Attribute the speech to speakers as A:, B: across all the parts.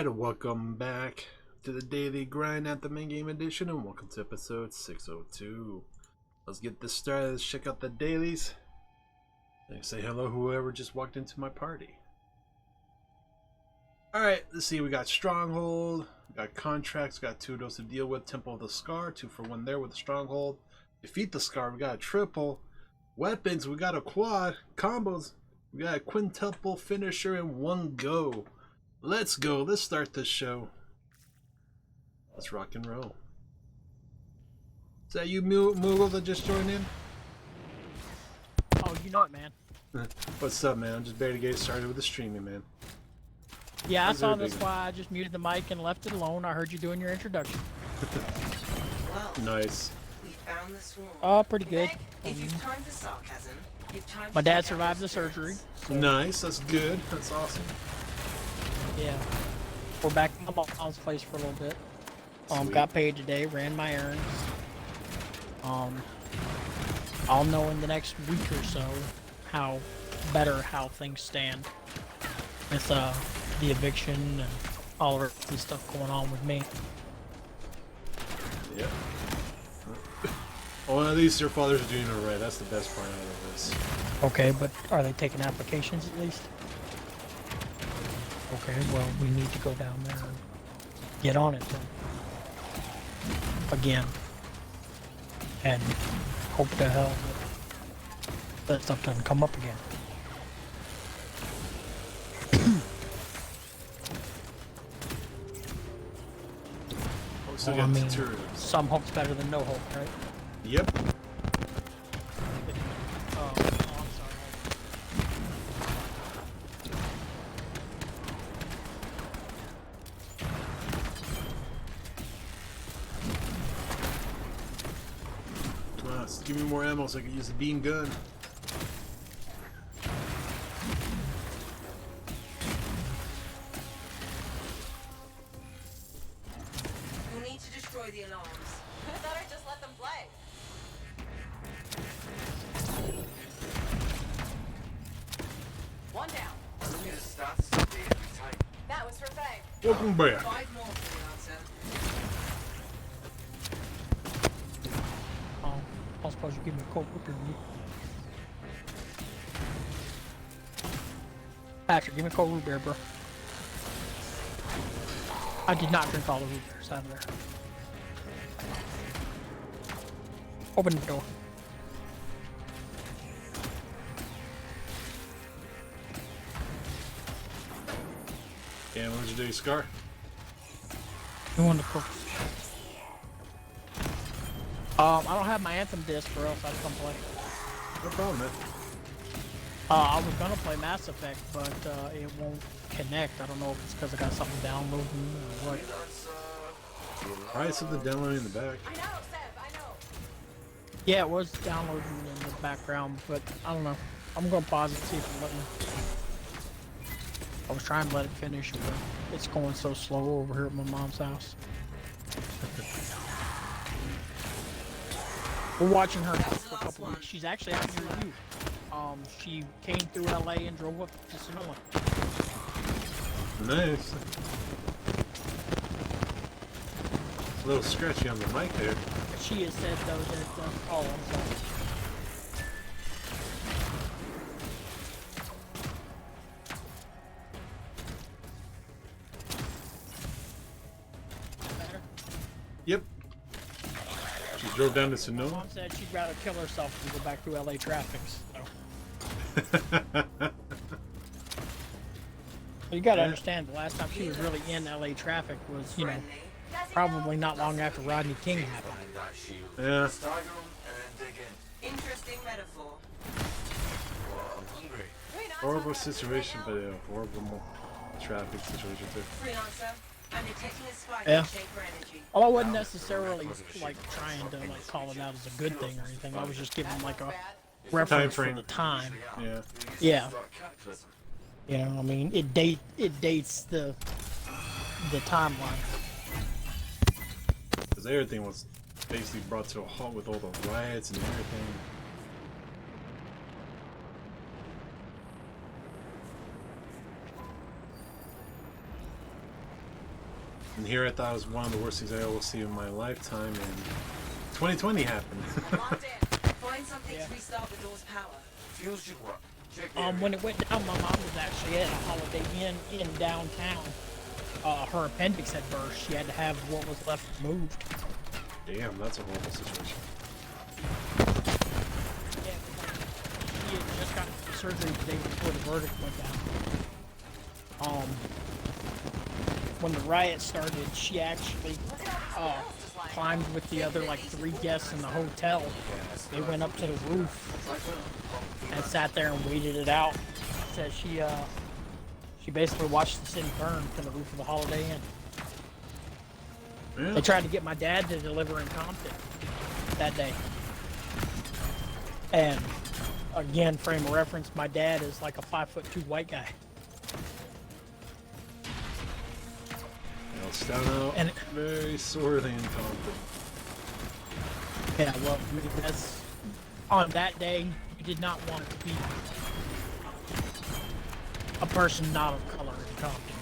A: Alright, welcome back to the Daily Grind at the Main Game Edition, and welcome to episode 602. Let's get this started. Let's check out the dailies. And say hello whoever just walked into my party. Alright, let's see. We got Stronghold, we got Contracts, we got 2 of those to deal with. Temple of the Scar, 2 for 1 there with the Stronghold. Defeat the Scar, we got a triple. Weapons, we got a quad. Combos, we got a quintuple finisher in 1 go. Let's go. Let's start this show. Let's rock and roll. Is that you, Moogle, that just joined in?
B: Oh, you know it, man.
A: What's up, man? I'm just barely getting started with the streaming, man.
B: Yeah, I saw this why I just muted the mic and left it alone. I heard you doing your introduction.
C: Well,
A: Nice.
C: we found the swarm.
B: Oh, pretty good.
C: If you've time for sarcasm, you've time
B: My
C: to
B: dad
C: check out
B: survived the
C: this
B: surgery.
C: series.
B: So,
A: Nice. That's good. That's awesome.
B: yeah. We're back at my mom's place for a little bit.
A: Sweet.
B: Got paid today, ran my errands. I'll know in the next week or so how things stand with the eviction and all of the stuff going on with me.
A: Yep. Well, at least your father's doing it right. That's the best part out of this.
B: Okay, but are they taking applications at least? Okay, well, we need to go down there and get on it then. Again. And hope to hell that stuff doesn't come up again.
A: Also
B: Well, I
A: got
B: mean,
A: tutorials.
B: some hope's better than no hope, right?
A: Yep.
B: Oh, I'm sorry.
A: Come on, give me more ammo so I can use the beam gun.
C: You'll need to destroy the alarms.
D: I thought I just let them play. One down. That was for Faye.
A: Welcome back.
C: 5 more for the answer.
B: Oh, I suppose you give me a cold whip review. Patrick, give me a cold root beer, bro. I did not drink all the root beers out of there. Open the door.
A: And what'd you do, Scar?
B: You want to cook? I don't have my Anthem disc, or else I'd come play.
A: No problem, man.
B: I was gonna play Mass Effect, but it won't connect. I don't know if it's because I got something downloading or what.
A: Probably something downloading in the back.
D: I know, Seb, I know.
B: Yeah, it was downloading in the background, but I don't know. I'm gonna pause it, see if it'll let me. I was trying to let it finish, but it's going so slow over here at my mom's house. We're watching her for a couple weeks. She's actually out here with you. She came through LA and drove up to Sonoma.
A: Nice. A little scratchy on the mic there.
B: She has said though that oh, I'm sorry. Better?
A: Yep. She drove down to
B: My
A: Sonoma.
B: mom said she'd rather kill herself than go back through LA traffic. So. You gotta understand, the last time she was really in LA traffic was, you know, probably not long after Rodney King happened.
A: Yeah.
C: Interesting metaphor.
A: Horrible situation, but yeah, horrible traffic situation too.
C: Free answer. I'm detecting a spike
B: Yeah.
C: in shaper energy.
B: Well, I wasn't necessarily like trying to like call it out as a good thing or anything. I was just giving like a reference for
A: frame.
B: the time.
A: Yeah.
B: Yeah. You know, I mean, it dates the timeline.
A: Because everything was basically brought to a halt with all the riots and everything. And here I thought it was one of the worst things I will see in my lifetime, and 2020 happened.
D: Locked in.
C: Find something
B: Yeah.
C: to restart the door's power.
E: Fuel should work. Check the area.
B: When it went down, my mom was actually at a Holiday Inn in downtown. Her appendix had burst. She had to have what was left moved.
A: Damn, that's a horrible situation.
B: Yeah, she had just got surgery the day before the verdict went down. When the riot started, she actually climbed with the other like 3 guests in the hotel. They went up to the roof and sat there and waited it out. Said she basically watched the city burn from the roof of the Holiday Inn.
A: Yeah.
B: They tried to get my dad to deliver in Compton that day. And again, frame of reference, my dad is like a 5'2" white guy.
A: It's down out
B: And-
A: very sorely in Compton.
B: Yeah, well, I mean, that's on that day. You did not want to be a person not of color in Compton.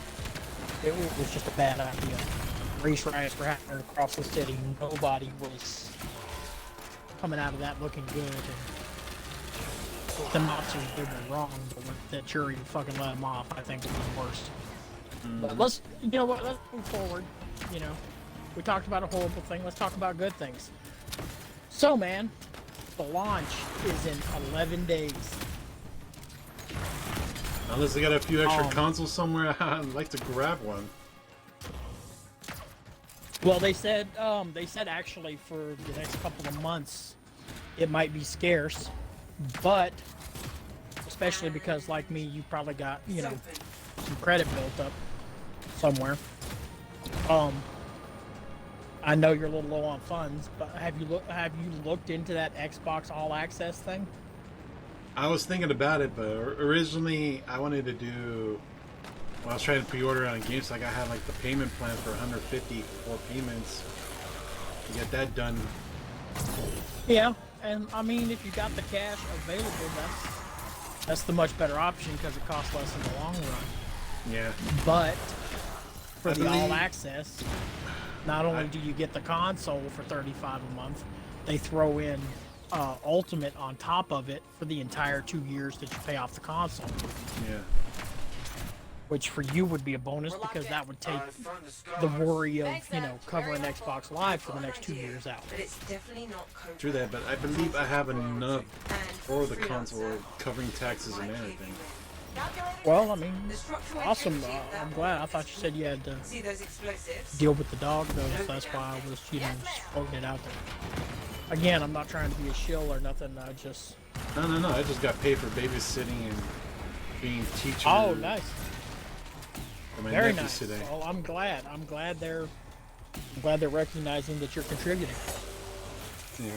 B: It was just a bad idea. Race riots were happening across the city. Nobody was coming out of that looking good. And the Nazis did them wrong, but with that jury fucking let them off, I think it was worse. But let's, you know what, let's move forward. You know, we talked about a horrible thing. Let's talk about good things. So, man, the launch is in 11 days.
A: Unless they got a few extra
B: Um,
A: consoles somewhere, I'd like to grab one.
B: Well, they said actually for the next couple of months, it might be scarce, but especially because, like me, you probably got, you know, some credit built up somewhere. I know you're a little low on funds, but have you looked into that Xbox All Access thing?
A: I was thinking about it, but originally I wanted to do. Well, I was trying to pre-order on games, like I had like the payment plan for 150 for 4 payments to get that done.
B: Yeah, and I mean, if you got the cash available, that's the much better option because it costs less in the long run.
A: Yeah.
B: But for
A: I
B: the
A: believe-
B: all access, not only do you get the console for $35 a month, they throw in Ultimate on top of it for the entire 2 years that you pay off the console,
A: Yeah.
B: which for you would be a bonus because that would take the worry of, you know, covering Xbox Live for the next 2 years out.
C: But it's definitely not code.
A: True that, but I believe I have enough
C: And
A: for the
C: freelancer
A: console covering taxes and
C: might keep
A: everything.
C: you
B: Well, I mean,
C: The structural
B: awesome.
C: integrity of that
B: I'm glad. I
C: bond.
B: thought you said you had to
C: See those explosives?
B: deal with the dog, though, so that's why I was, you know, just floating it out there. Again, I'm not trying to be a shill or nothing. I just.
A: No. I just got paid for babysitting and being teacher.
B: Oh, nice.
A: For my
B: Very
A: nephews
B: nice.
A: today.
B: Well, I'm glad. I'm glad they're recognizing that you're contributing.
A: Yeah.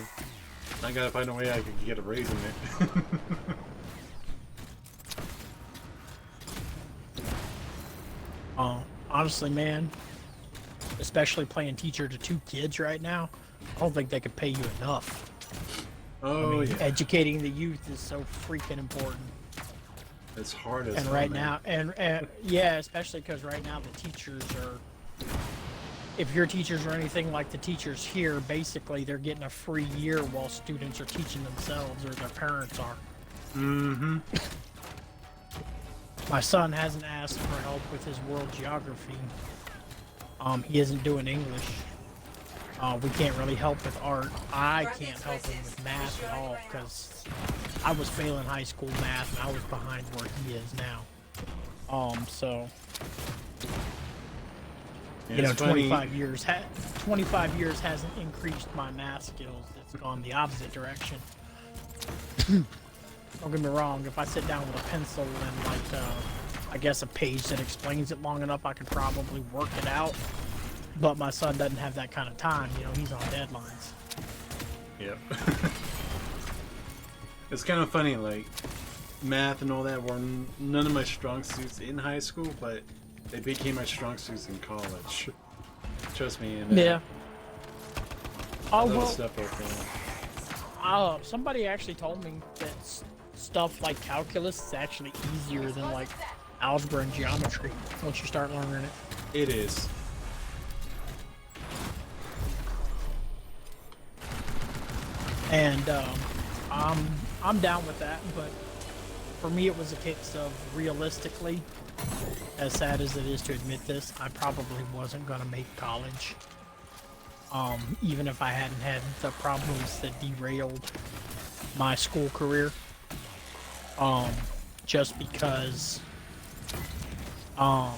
A: I gotta find a way I could get a raise in it.
B: Honestly, man, especially playing teacher to 2 kids right now, I don't think they could pay you enough.
A: Oh yeah.
B: Educating the youth is so freaking important.
A: It's hard as
B: And
A: hell,
B: right
A: man.
B: now, and yeah, especially because right now the teachers are. If your teachers are anything like the teachers here, basically they're getting a free year while students are teaching themselves or their parents are.
A: Mm-hmm.
B: My son hasn't asked for help with his world geography. He isn't doing English. We can't really help with art. I can't help him with math at all because I was failing high school math and I was behind where he is now. So
A: Yeah,
B: you know,
A: it's funny.
B: 25 years hasn't increased my math skills. It's gone the opposite direction. Don't get me wrong, if I sit down with a pencil and like, I guess a page that explains it long enough, I could probably work it out. But my son doesn't have that kind of time, you know, he's on deadlines.
A: Yep. It's kind of funny, like, math and all that were none of my strong suits in high school, but they became my strong suits in college. Trust me. And,
B: Yeah. Oh,
A: little
B: well,
A: stuff like that.
B: somebody actually told me that stuff like calculus is actually easier than like algebra and geometry once you start learning it.
A: It is.
B: And I'm down with that, but for me it was a case of realistically, as sad as it is to admit this, I probably wasn't gonna make college. Even if I hadn't had the problems that derailed my school career. Just because I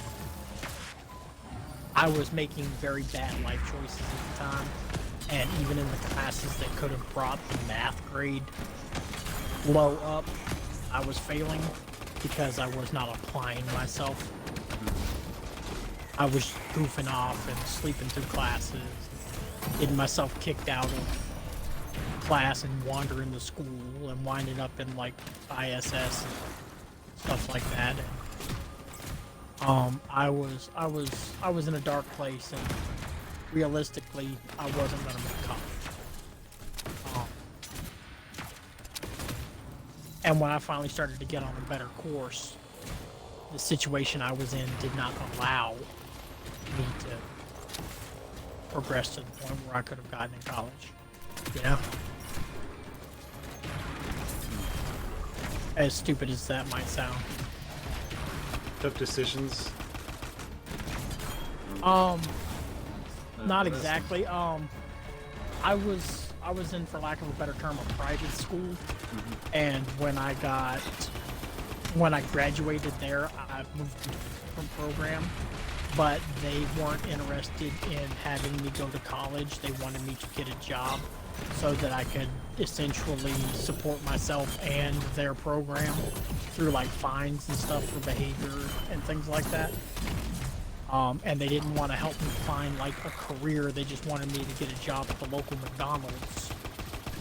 B: was making very bad life choices at the time, and even in the classes that could have brought the math grade low up, I was failing because I was not applying myself. I was goofing off and sleeping through classes, getting myself kicked out of class and wandering to school and winding up in like ISS and stuff like that. And, I was in a dark place, and realistically, I wasn't gonna make college. And when I finally started to get on a better course, the situation I was in did not allow me to progress to the point where I could have gotten in college. You know? As stupid as that might sound.
A: Tough decisions.
B: Not exactly. I was in, for lack of a better term, a private school, and when I graduated there, I moved to a different program, but they weren't interested in having me go to college. They wanted me to get a job so that I could essentially support myself and their program through like fines and stuff for behavior and things like that. And they didn't want to help me find like a career. They just wanted me to get a job at the local McDonald's,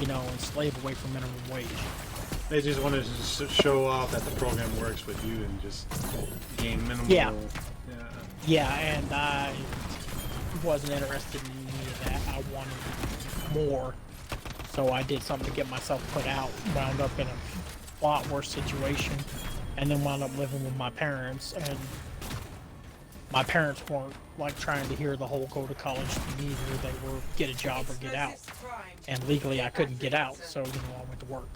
B: you know, and slave away from minimum wage.
A: They just wanted to show off that the program works with you and just gain minimal.
B: Yeah.
A: Yeah.
B: Yeah, and I wasn't interested in any of that. I wanted more. So I did something to get myself put out, wound up in a lot worse situation, and then wound up living with my parents. And my parents weren't like trying to hear the whole go to college thing either. They were get a job or get out. And legally I couldn't get out, so you know, I went to work.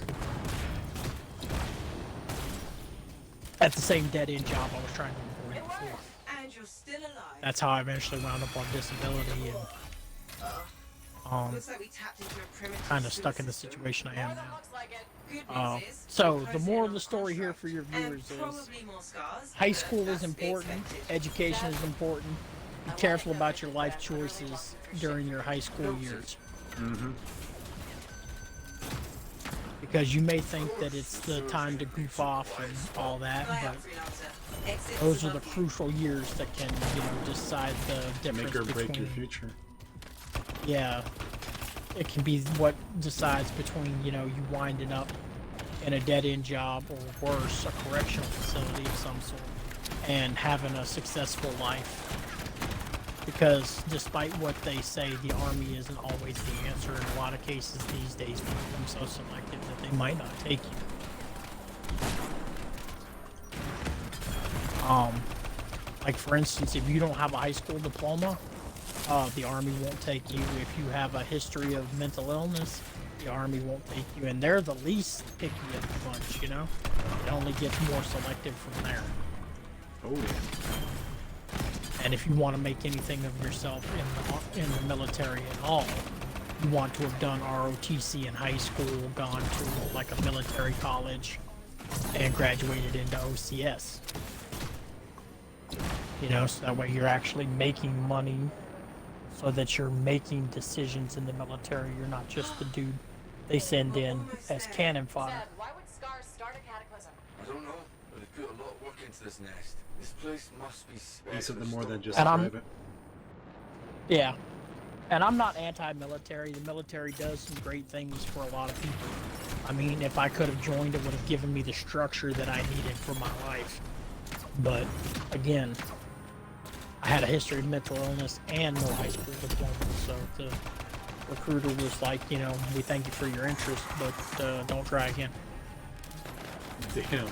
B: At the same dead-end job I was trying to avoid before.
C: And you're still alive.
B: That's how I eventually wound up on disability and
C: Looks like we tapped into a primitive
B: kind of stuck in the
C: system.
B: situation I am
D: More than
B: now.
D: looks like it.
C: Good news is,
B: So
C: we
B: the
C: closed
B: moral
C: in
B: of the
C: on
B: story here
C: contract.
B: for your
C: And
B: viewers is
C: probably more scars,
B: high
C: but
B: school is
C: that's to be
B: important,
C: expected.
B: education is important. Be careful about your life choices during your high school years. Because you may think that it's the time to goof off and all that,
C: Fly out,
B: but
C: freelancer. Exit
B: those
C: is
B: are the
C: above you.
B: crucial years that can, you know, decide the difference
A: Make or break
B: between,
A: your future.
B: yeah, it can be what decides between, you know, you winding up in a dead-end job or worse, a correctional facility of some sort, and having a successful life. Because despite what they say, the Army isn't always the answer. In a lot of cases these days, they become so selective that they might not take you. Like for instance, if you don't have a high school diploma, the Army won't take you. If you have a history of mental illness, the Army won't take you. And they're the least picky of the bunch, you know? It only gets more selective from there.
A: Oh yeah.
B: And if you want to make anything of yourself in the military at all, you want to have done ROTC in high school, gone to like a military college, and graduated into OCS. You know, so that way you're actually making money, so that you're making decisions in the military. You're not just the dude they send in as cannon fodder.
D: Dad, why would scars start a cataclysm?
E: I don't know, but they put a lot of work into this nest. This place must be special.
A: You said the more than just
B: And I'm-
A: private.
B: Yeah. And I'm not anti-military. The military does some great things for a lot of people. I mean, if I could have joined, it would have given me the structure that I needed for my life. But, again, I had a history of mental illness and no high school diploma. So the recruiter was like, you know, we thank you for your interest, but don't try again.
A: Damn.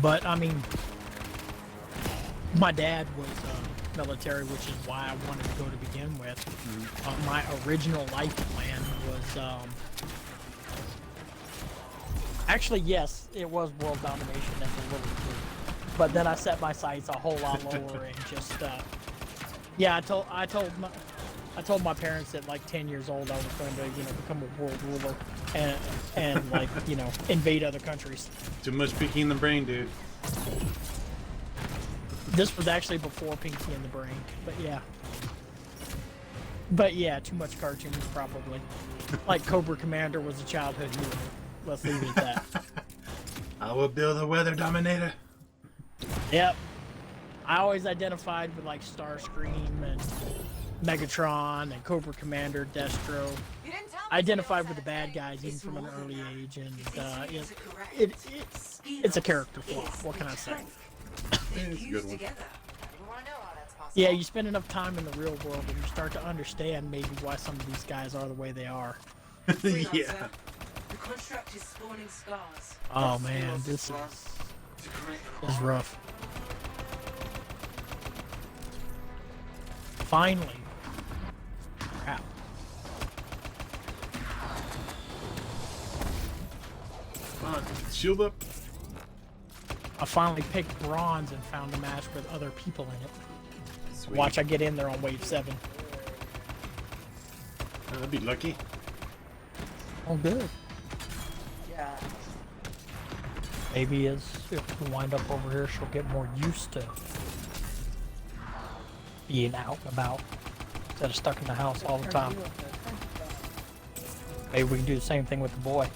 B: But, I mean, my dad was military, which is why I wanted to go to begin with. My original life plan was, actually, yes, it was world domination as a little kid. But then I set my sights a whole lot lower and just, yeah, I told my parents at like 10 years old I was going to, become a world ruler and like, invade other countries.
A: Too much Pinky in the Brain, dude.
B: This was actually before Pinky in the Brain, but yeah. But yeah, too much cartoons probably. Like Cobra Commander was a childhood hero. Let's leave it at that.
A: I will build a weather dominator.
B: Yep. I always identified with like Starscream and Megatron and Cobra Commander, Destro.
D: You didn't tell me
B: I identified
D: to
B: with the
D: do
B: bad
D: that.
B: guys even from an early age, and
C: It's
B: it's a character flaw. What can I say?
A: It's a good one.
C: Together.
D: You want to know how that's possible?
B: Yeah, you spend enough time in the real world and you start to understand maybe why some of these guys are the way they are.
A: Yeah.
C: The construct is spawning scars.
B: Oh man, this is rough. Finally. Crap.
A: Come on, shield up.
B: I finally picked bronze and found a match with other people in it.
A: Sweet.
B: Watch, I get in there on wave 7.
A: I'd be lucky.
B: Oh, good. Yeah. Maybe as if we wind up over here, she'll get more used to being out and about instead of stuck in the house all the time. Maybe we can do the same thing with the boy.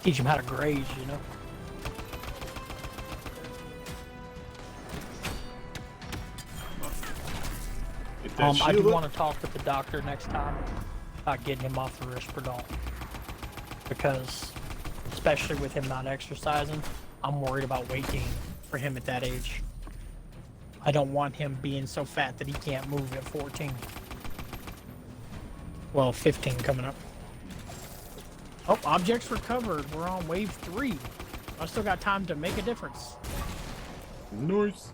B: Teach him how to graze,
A: Get that
B: I do
A: shield up.
B: want to talk with the doctor next time about getting him off the Risperdal. Because, especially with him not exercising, I'm worried about weight gain for him at that age. I don't want him being so fat that he can't move at 14. Well, 15 coming up. Oh, objects recovered. We're on wave 3. I still got time to make a difference.
A: Nice.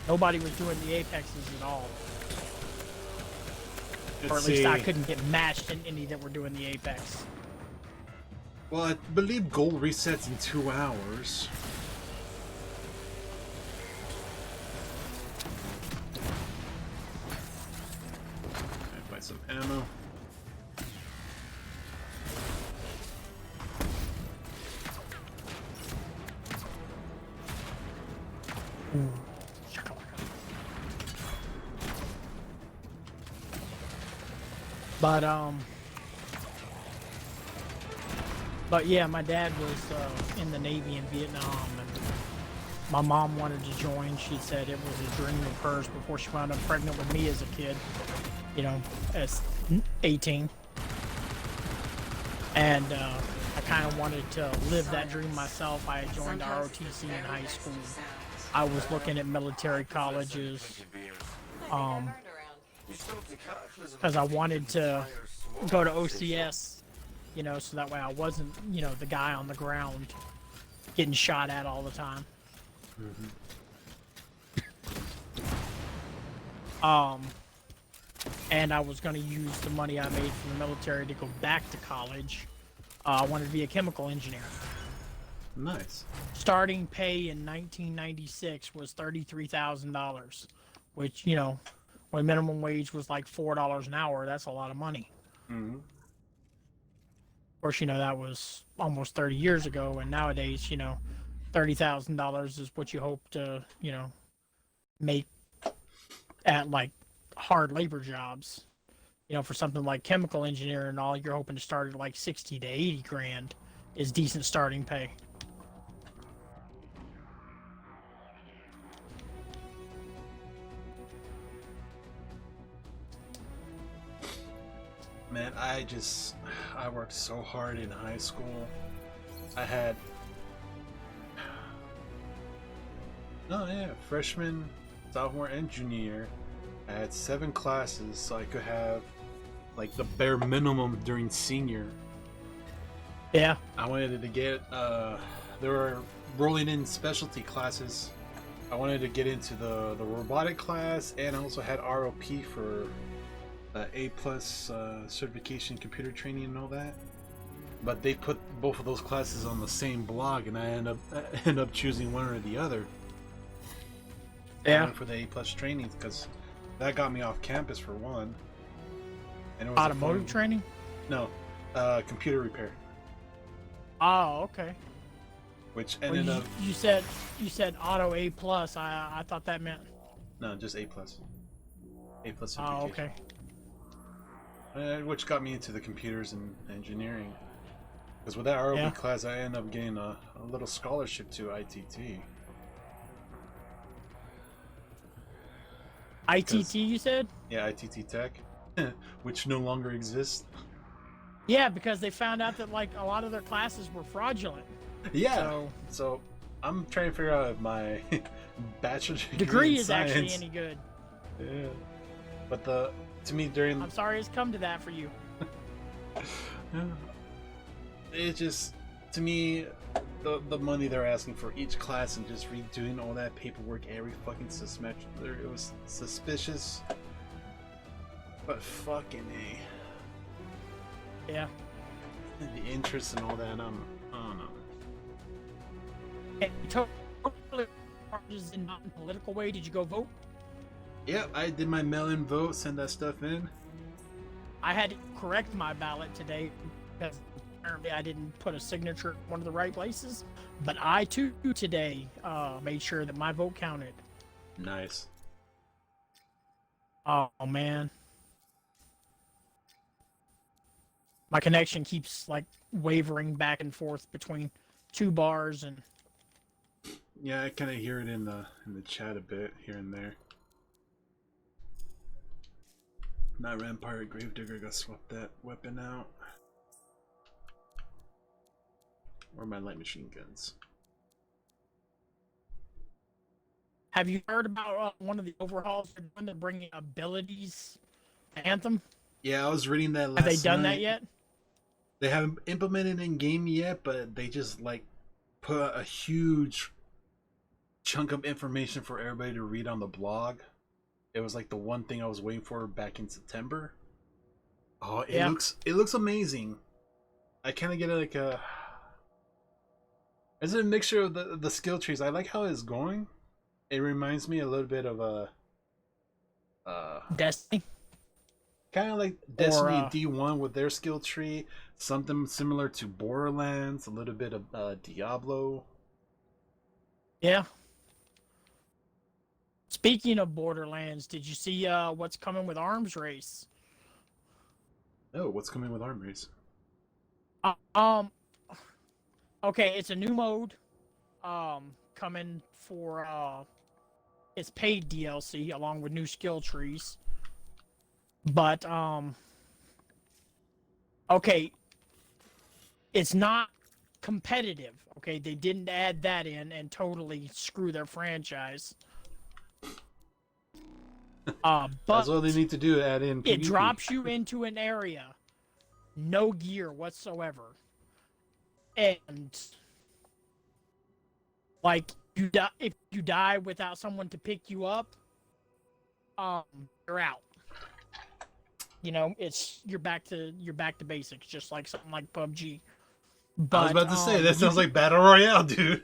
B: Nobody was doing the apexes at all. Or at
A: Let's
B: least I
A: see.
B: couldn't get matched in any that were doing the apex.
A: Well, I believe gold resets in 2 hours. I buy some ammo.
B: But yeah, my dad was in the Navy in Vietnam, and my mom wanted to join. She said it was a dream of hers before she wound up pregnant with me as a kid, as 18. And I kind of wanted to live that dream myself. I had joined ROTC in high school. I was looking at military colleges, because I wanted to go to OCS, so that way I wasn't, the guy on the ground getting shot at all the time. And I was going to use the money I made from the military to go back to college. I wanted to be a chemical engineer.
A: Nice.
B: Starting pay in 1996 was $33,000, which, when minimum wage was like $4 an hour, that's a lot of money.
A: Mm-hmm.
B: Of course, that was almost 30 years ago, and nowadays, $30,000 is what you hope to, make at like hard labor jobs. For something like chemical engineering and all, you're hoping to start at like 60 to 80 grand is decent starting pay.
A: Man, I worked so hard in high school. I had, freshman, sophomore, and junior year. I had 7 classes, so I could have, like, the bare minimum during senior.
B: Yeah.
A: I wanted to get they were rolling in specialty classes. I wanted to get into the robotic class, and I also had ROP for A plus certification, computer training, and all that. But they put both of those classes on the same blog, and I end up choosing one or the other. I went for the A plus training because that got me off campus for one. And it was
B: Automotive training?
A: No, computer repair.
B: Oh, okay.
A: Which
B: Well,
A: ended up
B: you said auto A plus. I thought that meant.
A: no, just A plus. A plus
B: Oh,
A: certification.
B: okay.
A: Which got me into the computers and engineering. Because with that ROB class, I ended up getting a little scholarship to ITT.
B: ITT, you said?
A: Yeah, ITT Tech, which no longer exists.
B: Yeah, because they found out that like a lot of their classes were fraudulent.
A: Yeah. So I'm trying to figure out if my bachelor's
B: Degree
A: in
B: is
A: science,
B: actually any good.
A: Yeah. But to me during
B: I'm sorry it's come to that for you.
A: it just, to me, the money they're asking for each class and just redoing all that paperwork every fucking semester, it was suspicious. But fucking A.
B: Yeah.
A: The interest and all that, I don't know.
B: And totally charges in not in a political way. Did you go vote?
A: Yep, I did my mail-in vote, send that stuff in.
B: I had to correct my ballot today because apparently I didn't put a signature in one of the right places. But I too today made sure that my vote counted.
A: Nice.
B: Oh man. My connection keeps like wavering back and forth between two bars and
A: Yeah, I kind of hear it in the chat a bit here and there. Not Rampire Gravedigger, got swapped that weapon out. Or my light machine guns.
B: Have you heard about one of the overhauls they're doing? They're bringing abilities to Anthem.
A: Yeah, I was reading that last
B: Have they done
A: night.
B: that yet?
A: They haven't implemented in game yet, but they just like put a huge chunk of information for everybody to read on the blog. It was like the one thing I was waiting for back in September. Oh, it looks amazing. I kind of get like a. It's a mixture of the skill trees. I like how it's going. It reminds me a little bit of a.
B: Destiny.
A: Kind of like Destiny and D1 with their skill tree. Something similar to Borderlands. A little bit of Diablo.
B: Yeah. Speaking of Borderlands, did you see what's coming with Arms Race?
A: Oh, what's coming with Arm Race?
B: Okay, it's a new mode. Coming for it's paid DLC along with new skill trees. But okay, it's not competitive. Okay, they didn't add that in and totally screw their franchise. But
A: That's all they need to do, add in PvP.
B: It drops you into an area, no gear whatsoever, and like if you die without someone to pick you up, you're out. You know, you're back to basics, just like something like PUBG. But,
A: I was about to say that sounds like Battle Royale, dude.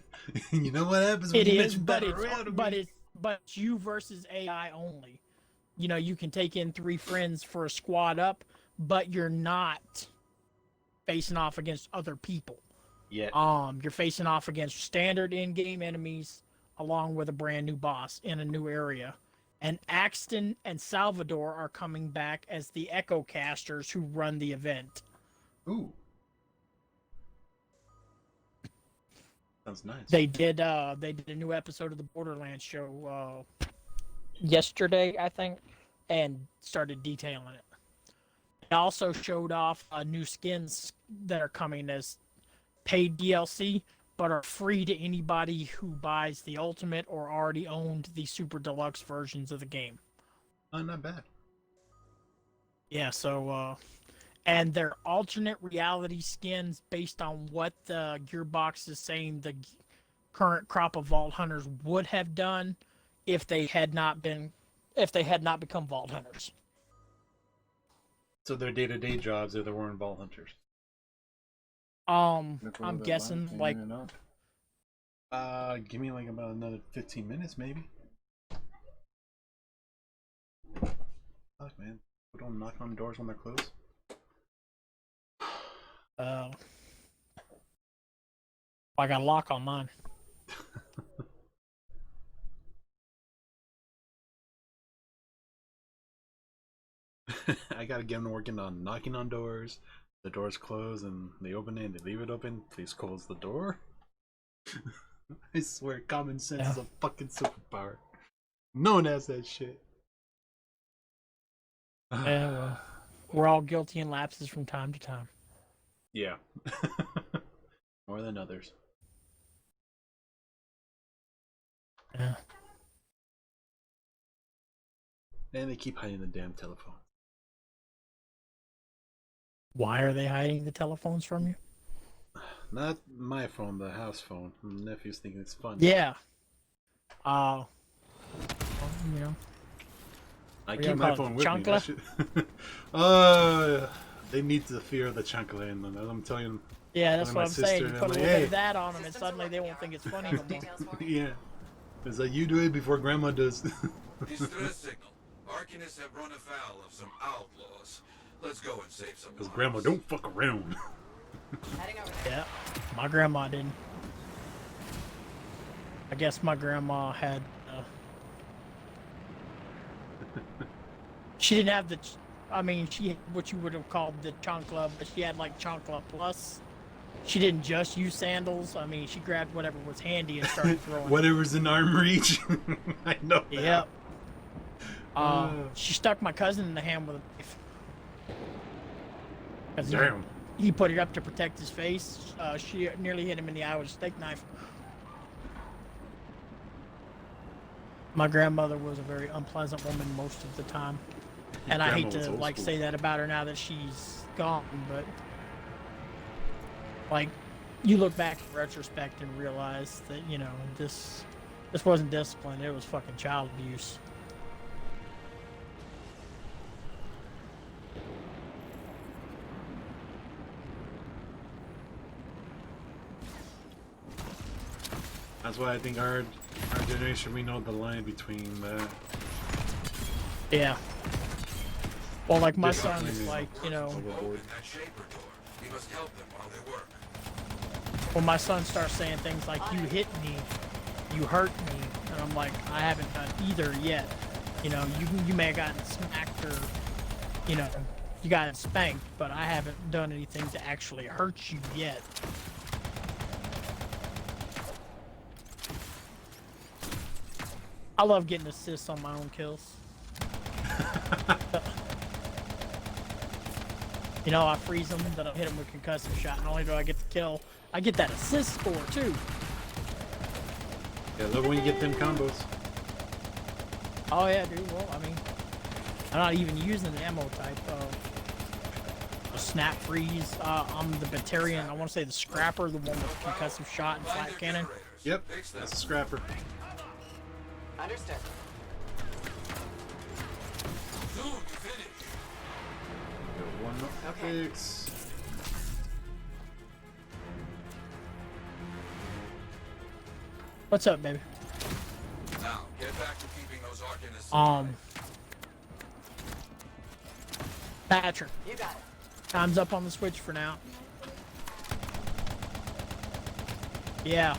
A: You know what happens when
B: it
A: you
B: is,
A: mention Battle Royale?
B: but it's you versus AI only. You know, you can take in 3 friends for a squad up, but you're not facing off against other people.
A: Yeah.
B: You're facing off against standard in-game enemies along with a brand new boss in a new area. And Axton and Salvador are coming back as the Echo Casters who run the event.
A: Ooh. Sounds nice.
B: They did a new episode of the Borderlands show yesterday, I think, and started detailing it. They also showed off new skins that are coming as paid DLC, but are free to anybody who buys the Ultimate or already owned the Super Deluxe versions of the game.
A: Oh, not bad.
B: Yeah, so and they're alternate reality skins based on what the Gearbox is saying the current crop of Vault Hunters would have done if they had not become Vault Hunters.
A: So their day-to-day jobs are they weren't Vault Hunters.
B: I'm guessing like
A: give me like about another 15 minutes maybe. Fuck man. We don't knock on doors when they're closed.
B: I got a lock on mine.
A: I gotta get them working on knocking on doors. The doors close and they open it and they leave it open. Please close the door. I swear, common sense is a fucking superpower. No one has that shit.
B: Well, we're all guilty in lapses from time to time.
A: Yeah. More than others.
B: Yeah.
A: And they keep hiding the damn telephone.
B: Why are they hiding the telephones from you?
A: Not my phone, the house phone. My nephew's thinking it's fun.
B: Yeah. You know.
A: I
B: What
A: keep
B: you
A: my
B: call it,
A: phone with me.
B: chancla?
A: That shit. They need the fear of the chancla in them. I'm telling them.
B: Yeah, that's
A: Telling
B: what
A: my
B: I'm saying. You
A: sister,
B: put a
A: I'm
B: little
A: like,
B: bit
A: hey.
B: of that on them, and suddenly they won't think it's funny no more.
D: Details for me.
A: Yeah. It's like you do it before grandma does.
E: Distress signal. Arcanists have run afoul of some outlaws. Let's go and save some
A: Because
E: lives.
A: grandma don't fuck around.
D: Heading over there.
B: Yeah, my grandma didn't. I guess my grandma had. She didn't have the. I mean, she had what you would have called the chancla, but she had like chancla plus. She didn't just use sandals. I mean, she grabbed whatever was handy and started throwing.
A: Whatever's in arm reach. I know that.
B: Yep. She stuck my cousin in the hand with a knife. 'Cause
A: Damn.
B: He put it up to protect his face. She nearly hit him in the eye with a steak knife. My grandmother was a very unpleasant woman most of the time. And I hate
A: Grandma was
B: to
A: old
B: like
A: school.
B: say that about her now that she's gone, but like you look back in retrospect and realize that, you know, this wasn't discipline, it was fucking child abuse.
A: That's why I think our generation, we know the line between that.
B: Yeah. Well, like my
A: Discipline
B: son's
A: is
B: like, you know,
E: Open that shaper door. We must help them while they work.
B: when my son starts saying things like, you hit me, you hurt me, and I'm like, I haven't done either yet. You know, you may have gotten smacked or, you know, you got spanked, but I haven't done anything to actually hurt you yet. I love getting assists on my own kills. You know, I freeze them, then I hit them with concussive shot. Not only do I get the kill, I get that assist score too.
A: Yeah, I love when you get them combos.
B: Oh yeah, dude. Well, I mean, I'm not even using the ammo type. Snap freeze. I'm the Batarian. I want to say the Scrapper, the one with concussive shot and
E: Find
B: flat
E: their
B: cannon.
E: generators.
A: Yep,
E: Fix them.
A: that's a scrapper.
D: Understood.
E: Soon you finish.
A: Got one more
D: Okay.
A: fix.
B: What's up, baby?
E: Now, get back to keeping those Arcanists.
B: Patrick,
D: You got it.
B: time's up on the Switch for now. Yeah.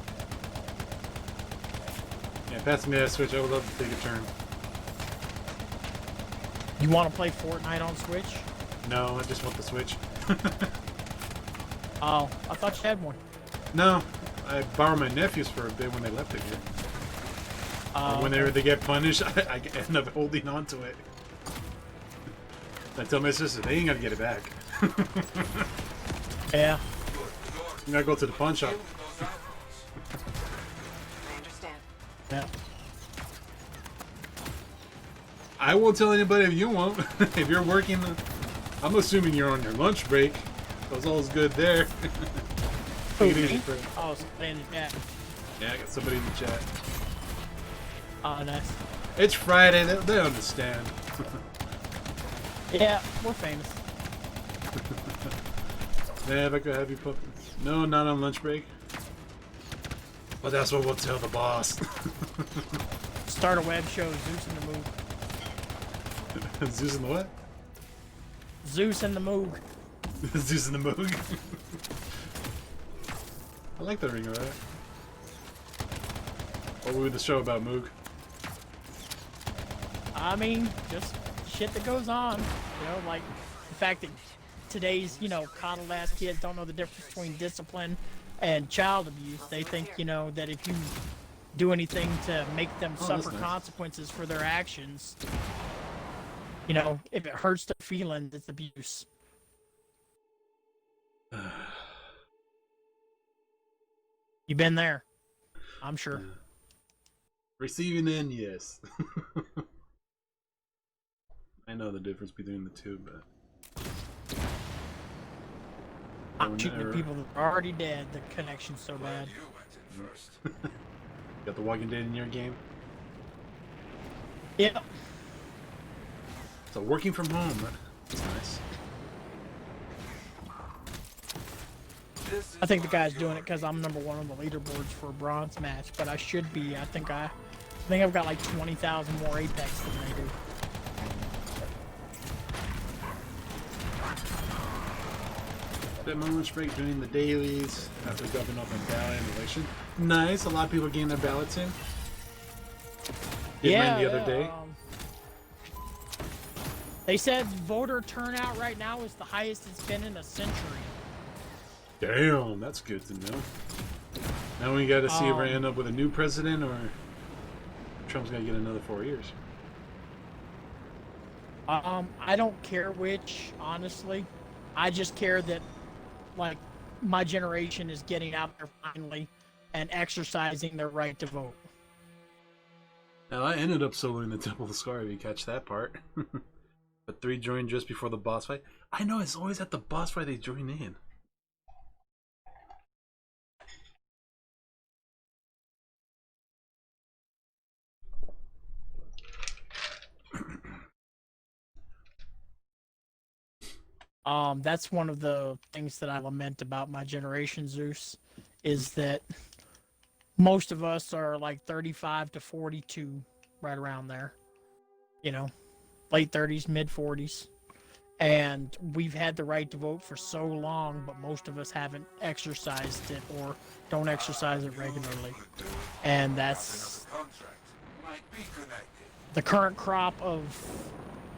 A: Yeah, pass me that switch. I would love to take a turn.
B: You want to play Fortnite on Switch?
A: No, I just want the switch.
B: Oh, I thought you had one.
A: No, I borrowed my nephews for a bit when they left it here. Whenever they get punished, I end up holding on to it. I tell my sister, they ain't gonna get it back.
B: Yeah.
A: You gotta go to the pawn shop.
E: Deal with those outlaws.
D: I understand.
B: Yeah.
A: I won't tell anybody if you won't. If you're working I'm assuming you're on your lunch break. Was all's good there.
B: Who,
A: Take it easy,
B: me?
A: friend.
B: Oh, in the chat.
A: Yeah, I got somebody in the chat.
B: Oh, nice.
A: It's Friday. They understand.
B: Yeah, we're famous.
A: Man, if I could have you put... No, not on lunch break. But that's what we'll tell the boss.
B: Start a web show, Zeus in the Moog.
A: Zeus in the what?
B: Zeus in the Moog.
A: Zeus in the Moog. I like the ring of that. What would the show about Moog?
B: I mean, just shit that goes on. You know, like the fact that today's, you know, coddled ass kids don't know the difference between discipline and child abuse. They think, you know, that if you do anything to make them suffer
A: nice.
B: consequences for their actions, you know, if it hurts their feelings, it's abuse. You've been there, I'm sure.
A: Receiving end, yes. I know the difference between the two, but...
B: I'm shooting at people that are already dead. The connection's so bad.
E: You went in first.
A: Got the Walking Dead in your game?
B: Yeah.
A: So working from home, that's nice.
B: I think the guy's doing it because I'm #1 on the leaderboards for a bronze match, but I should be. I think I've got like 20,000 more Apex than they do.
A: Spent my lunch break doing the dailies after jumping up in ballot and election. Nice, a lot of people getting their ballots in. Did mine the other day.
B: They said voter turnout right now is the highest it's been in a century.
A: Damn, that's good to know. Now we gotta see if we end up with a new president or Trump's gonna get another 4 years.
B: I don't care which, honestly. I just care that, like, my generation is getting out there finally and exercising their right to vote.
A: Now I ended up soloing the Temple of the Scar if you catch that part. But 3 joined just before the boss fight. I know, it's always at the boss fight they join in.
B: That's one of the things that I lament about my generation, Zeus, is that most of us are like 35 to 42, right around there. You know, late 30s, mid 40s. And we've had the right to vote for so long, but most of us haven't exercised it or don't exercise it regularly. And that's the current crop of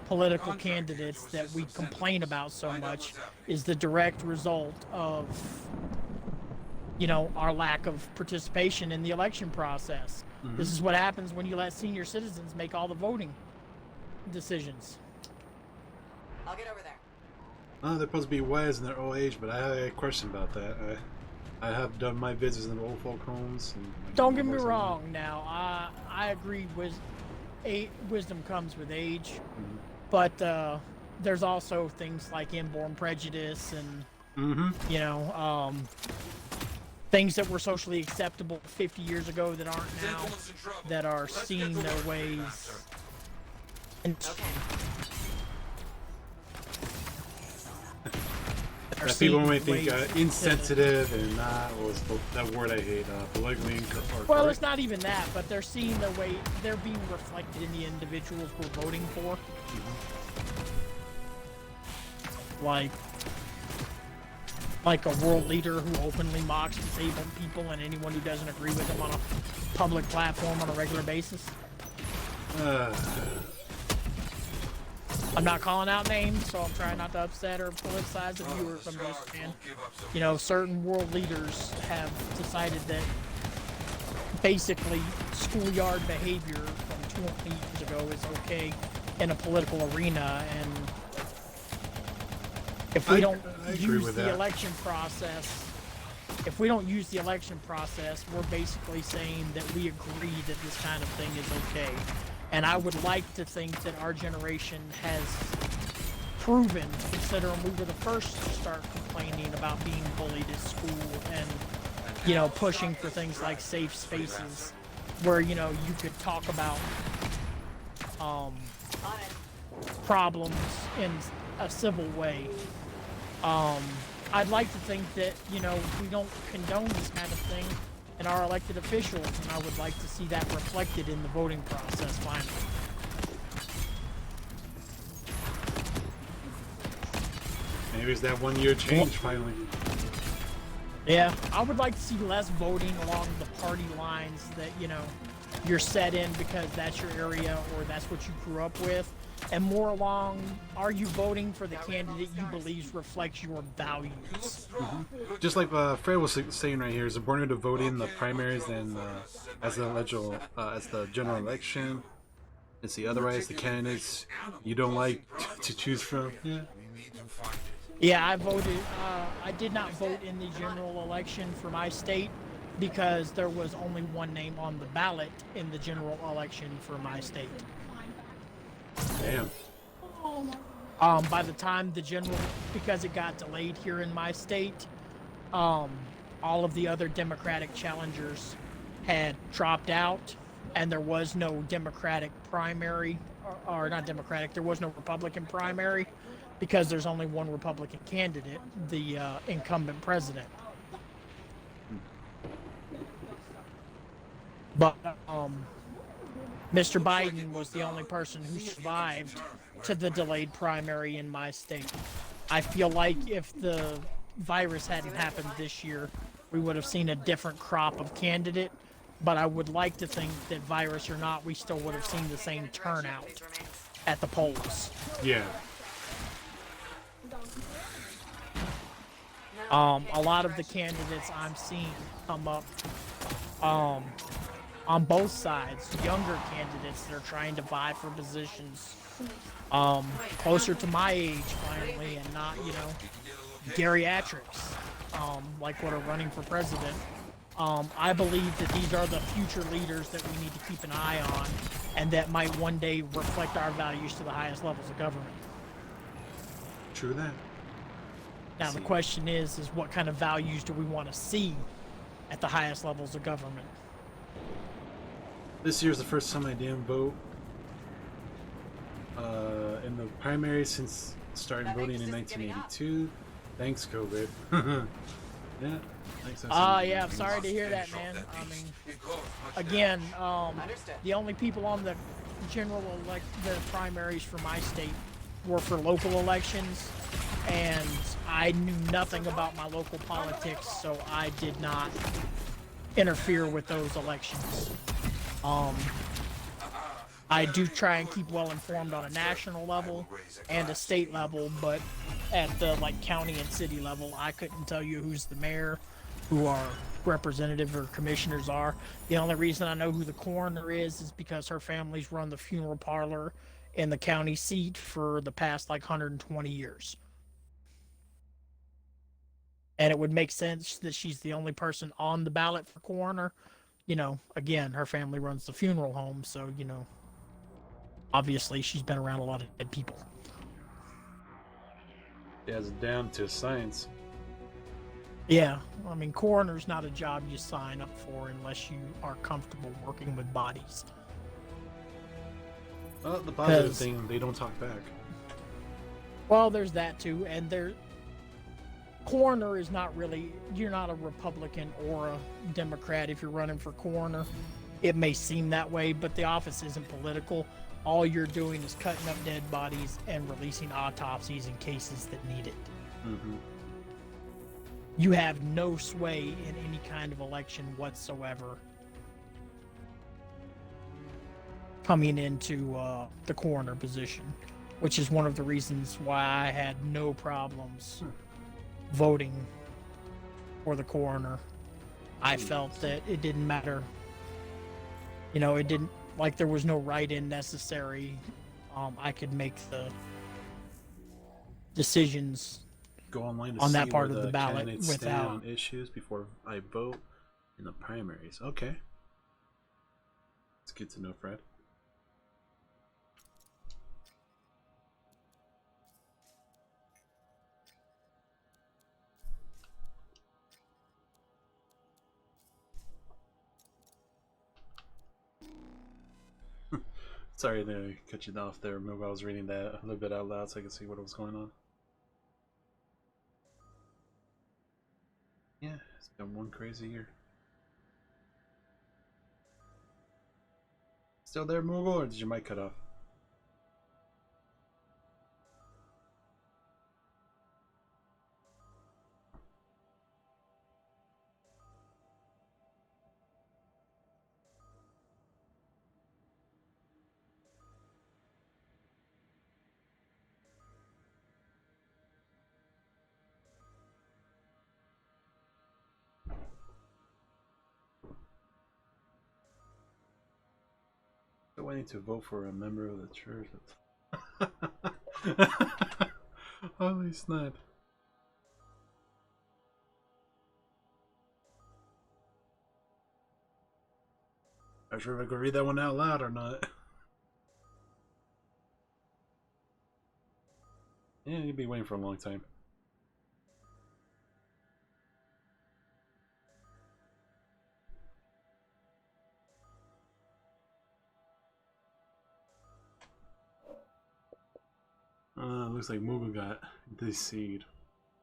B: political candidates that we complain about so much is the direct result of, you know, our lack of participation in the election process. Mm-hmm. This is what happens when you let senior citizens make all the voting decisions.
D: I'll get over there.
A: Oh, they're supposed to be wise in their old age, but I have a question about that. I have done my visits in old folk homes. And
B: don't get me wrong. Now, I agree. Wisdom comes with age, mm-hmm. But there's also things like inborn prejudice and
A: mm-hmm.
B: you know, things that were socially acceptable 50 years ago that aren't now, that are seeing their ways. And
A: that people might think insensitive and what was that word I hate, politically incorrect.
B: Well, it's not even that, but they're seeing their way, they're being reflected in the individuals we're voting for.
A: Mm-hmm.
B: Like a world leader who openly mocks disabled people and anyone who doesn't agree with them on a public platform on a regular basis. I'm not calling out names, so I'm trying not to upset or politicize the viewers. I'm just saying, you know, certain world leaders have decided that basically schoolyard behavior from 20 years ago is okay in a political arena, and if we don't use the election process, we're basically saying that we agree that this kind of thing is okay. And I would like to think that our generation has proven, considering we were the first to start complaining about being bullied at school and, you know, pushing for things like safe spaces where, you know, you could talk about problems in a civil way. I'd like to think that, you know, we don't condone this kind of thing in our elected officials, and I would like to see that reflected in the voting process finally.
A: Maybe it's that 1 year change finally.
B: Yeah, I would like to see less voting along the party lines that, you know, you're set in because that's your area or that's what you grew up with, and more along, are you voting for the candidate you believe reflects your values?
A: Just like Fred was saying right here, it's important to vote in the primaries and as the general election. And see, otherwise the candidates you don't like to choose from. Yeah.
B: Yeah, I voted. I did not vote in the general election for my state because there was only one name on the ballot in the general election for my state.
A: Damn.
B: By the time the general, because it got delayed here in my state, all of the other Democratic challengers had dropped out, and there was no Democratic primary, or not Democratic, there was no Republican primary, because there's only one Republican candidate, the incumbent president. But Mr. Biden was the only person who survived to the delayed primary in my state. I feel like if the virus hadn't happened this year, we would have seen a different crop of candidate, but I would like to think that virus or not, we still would have seen the same turnout at the polls.
A: Yeah.
B: A lot of the candidates I'm seeing come up on both sides, younger candidates that are trying to vie for positions closer to my age finally, and not, you know, geriatrics, like what are running for president. I believe that these are the future leaders that we need to keep an eye on, and that might one day reflect our values to the highest levels of government.
A: True that.
B: Now the question is what kind of values do we want to see at the highest levels of government?
A: This year's the first time I didn't vote in the primary since starting voting in 1982. Thanks, COVID. Yeah. Thanks.
B: Yeah, I'm sorry to hear that, man. I mean, again, the only people on the the primaries for my state were for local elections, and I knew nothing about my local politics, so I did not interfere with those elections. I do try and keep well informed on a national level and a state level, but at the county and city level, I couldn't tell you who's the mayor, who our representative or commissioners are. The only reason I know who the coroner is because her family's run the funeral parlor in the county seat for the past 120 years. And it would make sense that she's the only person on the ballot for coroner. You know, again, her family runs the funeral home, so, you know, obviously she's been around a lot of dead people.
A: Yeah, it's down to science.
B: Yeah, I mean, coroner's not a job you sign up for unless you are comfortable working with bodies.
A: Well, the positive thing, they don't talk back.
B: Well, there's that too, and coroner is not really, you're not a Republican or a Democrat if you're running for coroner. It may seem that way, but the office isn't political. All you're doing is cutting up dead bodies and releasing autopsies in cases that need it.
A: Mm-hmm.
B: You have no sway in any kind of election whatsoever coming into the coroner position, which is one of the reasons why I had no problems voting for the coroner. I felt that it didn't matter. You know, it didn't, there was no write-in necessary. I could make the decisions
A: Go online to
B: on
A: see
B: that part
A: where
B: of the ballot
A: candidates stand
B: without
A: on issues before I vote in the primaries. Okay. It's good to know, Fred. Sorry to cut you off there. Remember, I was reading that a little bit out loud so I could see what was going on. Yeah, it's been one crazy year. Still there, Moogle, or did your mic cut off? Still waiting to vote for a member of the church. Holy snap. I'm sure if I could read that one out loud or not. Yeah, you'd be waiting for a long time. Looks like Moogle got this seed.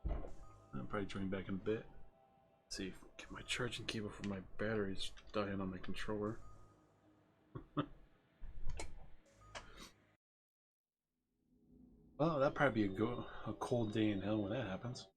A: I'll probably join back in a bit. Let's see, get my charging cable for my batteries dying on my controller. Well, that'd probably be a cold day in hell when that happens.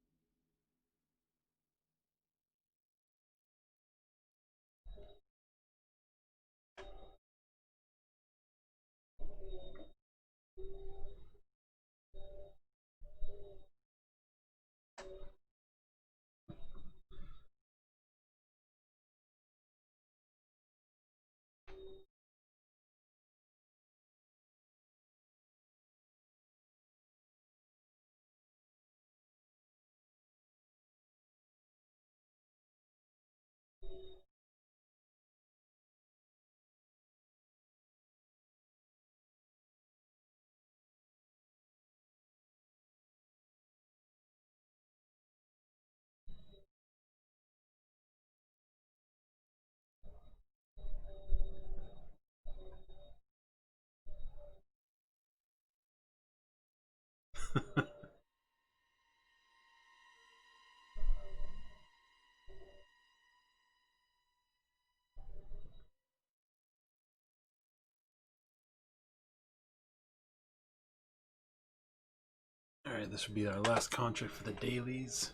A: Alright, this will be our last contract for the dailies.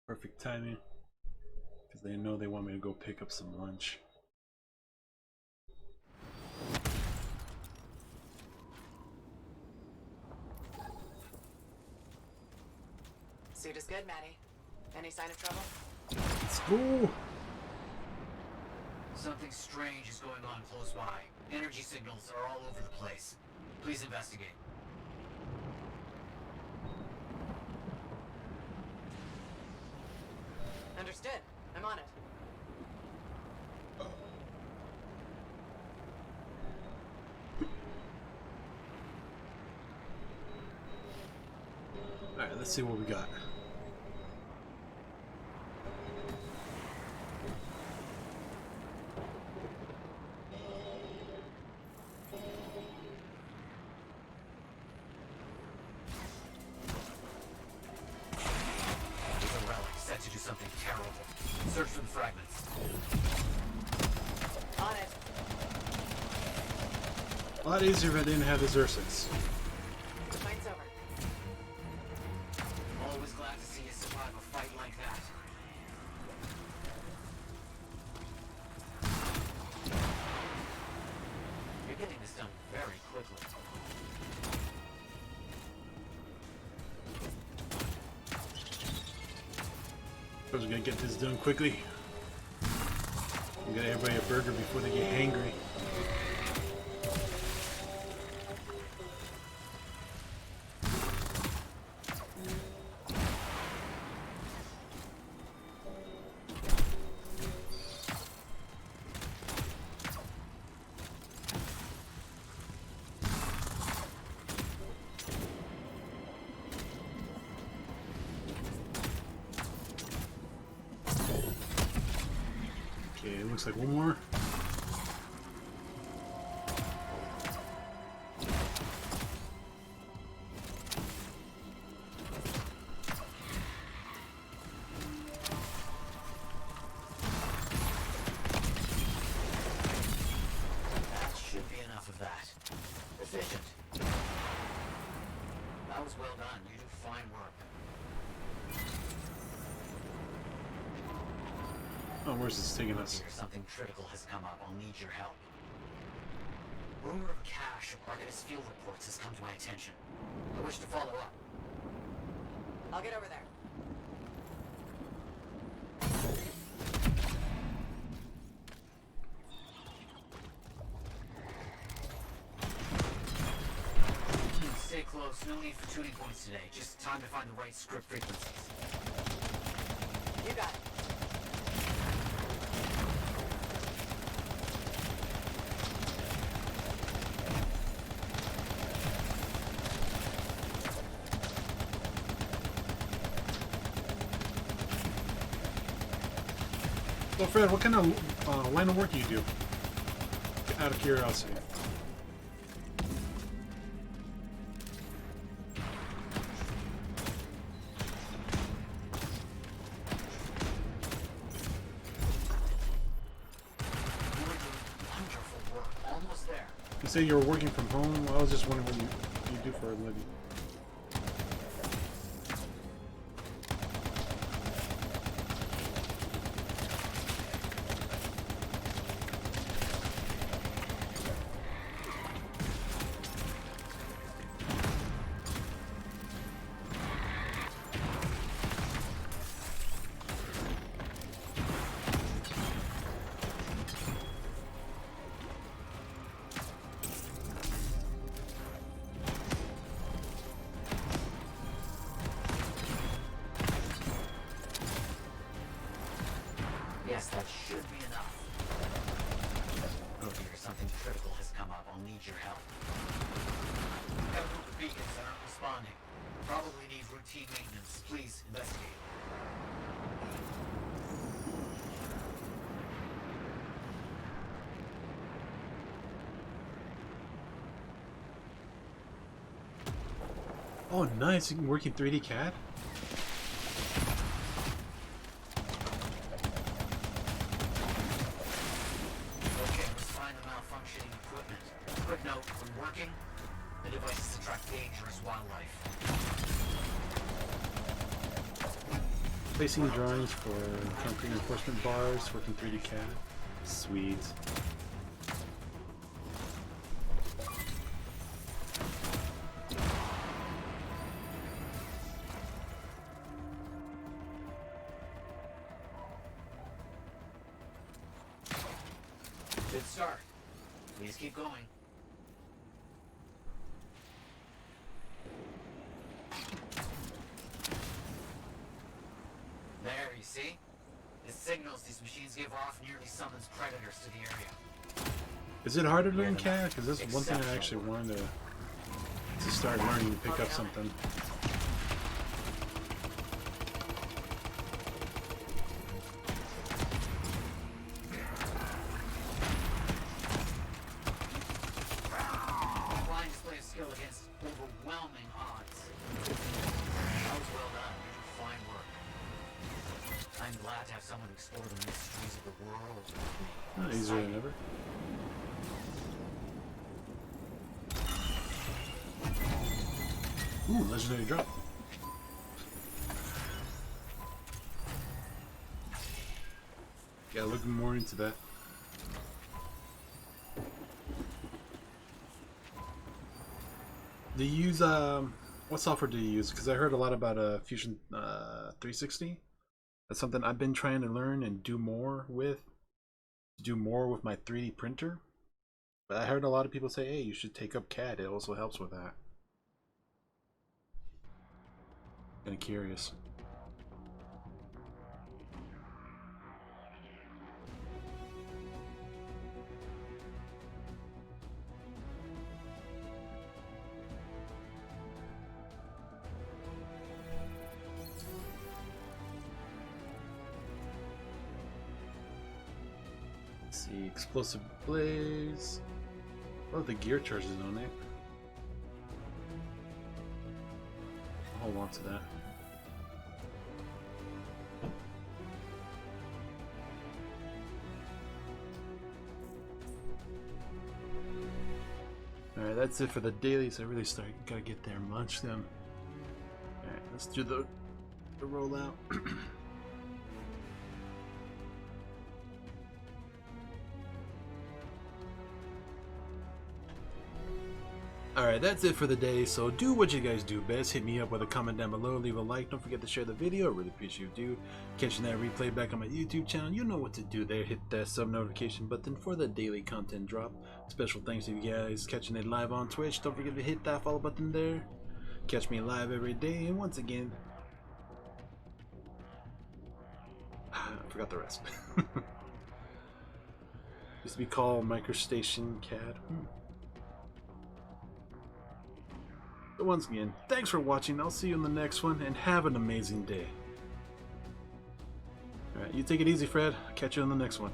A: Perfect timing. Because they know they want me to go pick up some lunch.
D: Suit is good, Maddie. Any sign of trouble?
A: Let's go!
F: Something strange is going on close by. Energy signals are all over the place. Please investigate.
D: Understood. I'm on it.
A: Alright, let's see what we got.
F: There's a relic set to do something terrible. Search for the fragments.
D: On it.
A: A lot easier if I didn't have the Xerxes.
D: Fight's over.
F: Always glad to see you survive a fight like that. You're getting this done very quickly.
A: I was gonna get this done quickly. Get everybody a burger before they get hangry. Okay, it looks like one more. Oh, where's this taking
F: Oh
A: us?
F: dear, something critical has come up. I'll need your help. Rumor of a cache of Arcanist field reports has come to my attention. I wish to follow up.
D: I'll get over there.
F: Stay close. No need for tuning points today. Just time to find the right script frequencies.
D: You got it.
A: So, Fred, what kind of line of work do you do? Out of curiosity.
F: You were doing wonderful work. Almost there.
A: You say you were working from home. I was just wondering what you do for a living.
F: Yes, that should be enough. Oh dear, something critical has come up. I'll need your help. Got a group of beacons that aren't responding. Probably need routine maintenance. Please, investigate.
A: Oh, nice. You can work in 3D CAD?
F: Okay, let's find the malfunctioning equipment. Quick note, when working, the devices attract dangerous wildlife.
A: Placing drawings for concrete enforcement bars, working 3D CAD. Sweet.
F: Good start. Please keep going. There, you see? The signals these machines give off nearly summons predators to the area.
A: Is it harder to learn CAD? Because this is one thing I actually wanted to start learning to pick up something.
F: Fine display of skill against overwhelming odds. That was well done. You do fine work. I'm glad to have someone to explore the mysteries of the world with me.
A: Not easier than ever. Ooh, legendary drop. Yeah, looking more into that. Do you use what software do you use? Because I heard a lot about Fusion 360. That's something I've been trying to learn and do more with. Do more with my 3D printer. But I heard a lot of people say, hey, you should take up CAD. It also helps with that. Kind of curious. Let's see, explosive blaze. Oh, the gear charges on it. I'll hold on to that. Alright, that's it for the dailies. I really gotta get there and munch them. Alright, let's do the rollout. Alright, that's it for the day, so do what you guys do best. Hit me up with a comment down below, leave a like, don't forget to share the video, I really appreciate you. Catching that replay back on my YouTube channel, you know what to do there. Hit that sub notification button for the daily content drop. Special thanks to you guys catching it live on Twitch. Don't forget to hit that follow button there. Catch me live every day, and once again, I forgot the rest. Used to be called Microstation CAD. But once again, thanks for watching. I'll see you in the next one, and have an amazing day. Alright, you take it easy, Fred. I'll catch you in the next one.